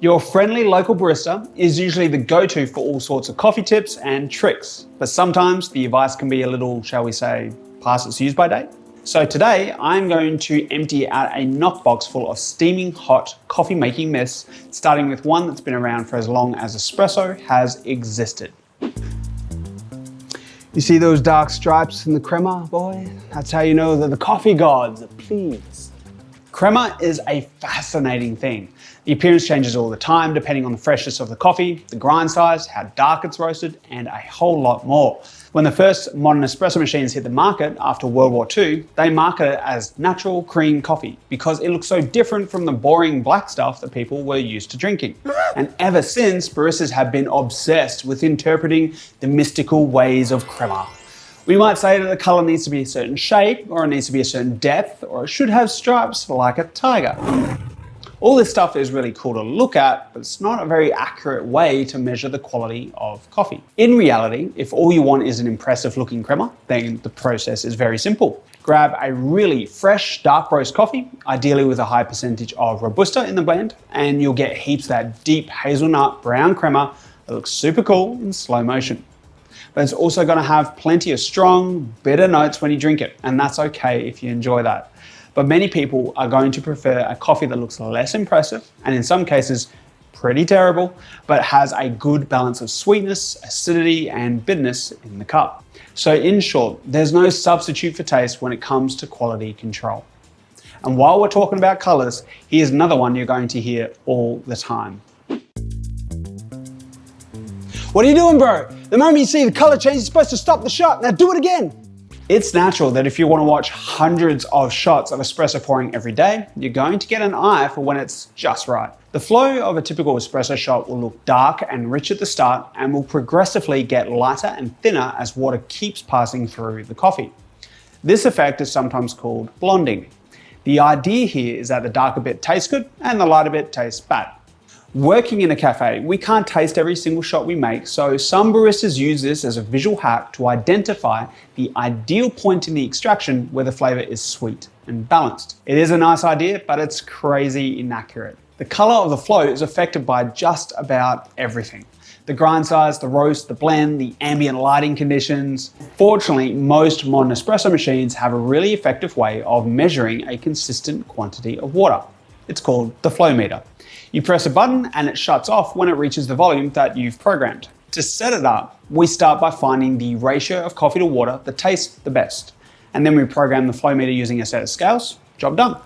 Your friendly local barista is usually the go-to for all sorts of coffee tips and tricks, but sometimes the advice can be a little, shall we say, past its use by date. So today I'm going to empty out a knockbox full of steaming hot coffee making myths, starting with one that's been around for as long as espresso has existed. You see those dark stripes in the crema, boy? That's how you know that the coffee gods are pleased. Crema is a fascinating thing. The appearance changes all the time depending on the freshness of the coffee, the grind size, how dark it's roasted, and a whole lot more. When the first modern espresso machines hit the market after World War II, they marketed it as natural cream coffee because it looks so different from the boring black stuff that people were used to drinking. And ever since, baristas have been obsessed with interpreting the mystical ways of crema. We might say that the color needs to be a certain shape, or it needs to be a certain depth, or it should have stripes like a tiger. All this stuff is really cool to look at, but it's not a very accurate way to measure the quality of coffee. In reality, if all you want is an impressive looking crema, then the process is very simple. Grab a really fresh dark roast coffee, ideally with a high percentage of Robusta in the blend, and you'll get heaps of that deep hazelnut brown crema that looks super cool in slow motion. But it's also going to have plenty of strong, bitter notes when you drink it, and that's okay if you enjoy that. But many people are going to prefer a coffee that looks less impressive, and in some cases, pretty terrible, but has a good balance of sweetness, acidity, and bitterness in the cup. So in short, there's no substitute for taste when it comes to quality control. And while we're talking about colors, here's another one you're going to hear all the time. What are you doing, bro? The moment you see the color change, you're supposed to stop the shot. Now do it again. It's natural that if you want to watch hundreds of shots of espresso pouring every day, you're going to get an eye for when it's just right. The flow of a typical espresso shot will look dark and rich at the start and will progressively get lighter and thinner as water keeps passing through the coffee. This effect is sometimes called blonding. The idea here is that the darker bit tastes good and the lighter bit tastes bad. Working in a cafe, we can't taste every single shot we make, so some baristas use this as a visual hack to identify the ideal point in the extraction where the flavor is sweet and balanced. It is a nice idea, but it's crazy inaccurate. The color of the flow is affected by just about everything. The grind size, the roast, the blend, the ambient lighting conditions. Fortunately, most modern espresso machines have a really effective way of measuring a consistent quantity of water. It's called the flow meter. You press a button and it shuts off when it reaches the volume that you've programmed. To set it up, we start by finding the ratio of coffee to water that tastes the best. And then we program the flow meter using a set of scales. Job done.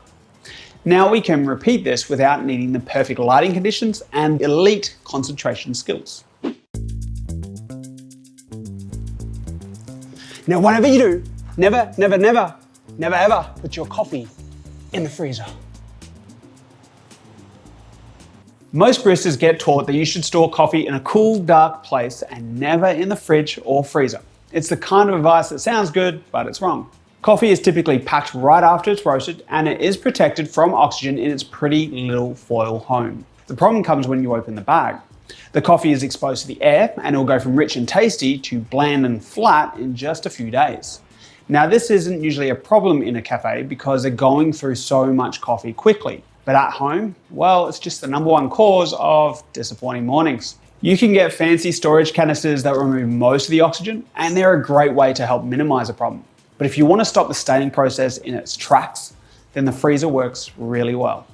Now we can repeat this without needing the perfect lighting conditions and elite concentration skills. Now whatever you do, never ever put your coffee in the freezer. Most baristas get taught that you should store coffee in a cool, dark place and never in the fridge or freezer. It's the kind of advice that sounds good, but it's wrong. Coffee is typically packed right after it's roasted, and it is protected from oxygen in its pretty little foil home. The problem comes when you open the bag. The coffee is exposed to the air, and it will go from rich and tasty to bland and flat in just a few days. Now, this isn't usually a problem in a cafe because they're going through so much coffee quickly. But at home, well, it's just the #1 cause of disappointing mornings. You can get fancy storage canisters that remove most of the oxygen, and they're a great way to help minimize the problem. But if you want to stop the staining process in its tracks, then the freezer works really well.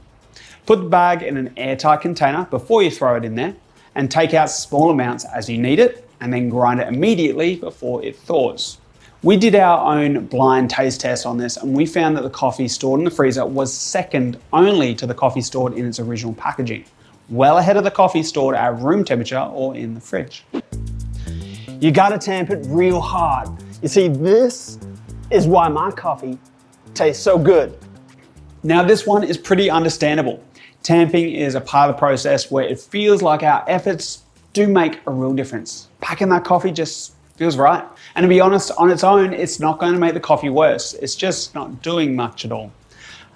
Put the bag in an airtight container before you throw it in there, and take out small amounts as you need it, and then grind it immediately before it thaws. We did our own blind taste test on this, and we found that the coffee stored in the freezer was second only to the coffee stored in its original packaging, well ahead of the coffee stored at room temperature or in the fridge. You gotta tamp it real hard. You see, this is why my coffee tastes so good. Now, this one is pretty understandable. Tamping is a part of the process where it feels like our efforts do make a real difference. Packing that coffee just feels right. And to be honest, on its own, it's not going to make the coffee worse. It's just not doing much at all.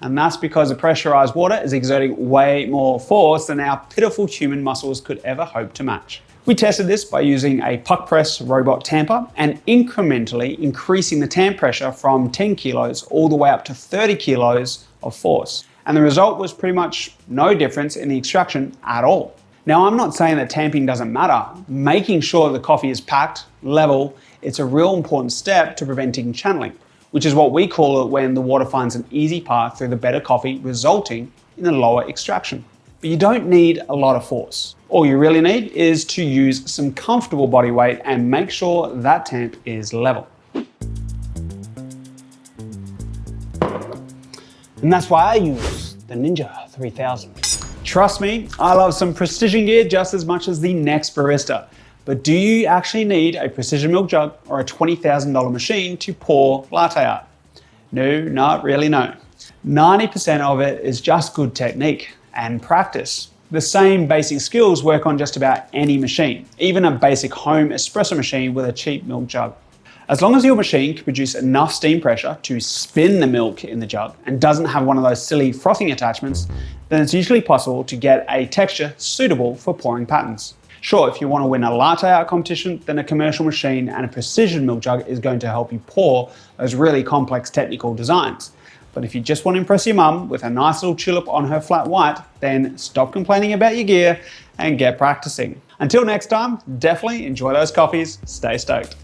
And that's because the pressurized water is exerting way more force than our pitiful human muscles could ever hope to match. We tested this by using a puck press robot tamper and incrementally increasing the tamp pressure from 10 kilos all the way up to 30 kilos of force. and the result was pretty much no difference in the extraction at all. Now, I'm not saying that tamping doesn't matter. Making sure the coffee is packed, level, it's a real important step to preventing channeling, which is what we call it when the water finds an easy path through the better coffee, resulting in a lower extraction. But you don't need a lot of force. All you really need is to use some comfortable body weight and make sure that tamp is level. And that's why I use the Ninja 3000. Trust me, I love some precision gear just as much as the next barista. But do you actually need a precision milk jug or a $20,000 machine to pour latte art? No, not really, no. 90% of it is just good technique and practice. The same basic skills work on just about any machine, even a basic home espresso machine with a cheap milk jug. As long as your machine can produce enough steam pressure to spin the milk in the jug and doesn't have one of those silly frothing attachments, then it's usually possible to get a texture suitable for pouring patterns. Sure, if you want to win a latte art competition, then a commercial machine and a precision milk jug is going to help you pour those really complex technical designs. But if you just want to impress your mum with a nice little tulip on her flat white, then stop complaining about your gear and get practicing. Until next time, definitely enjoy those coffees, stay stoked.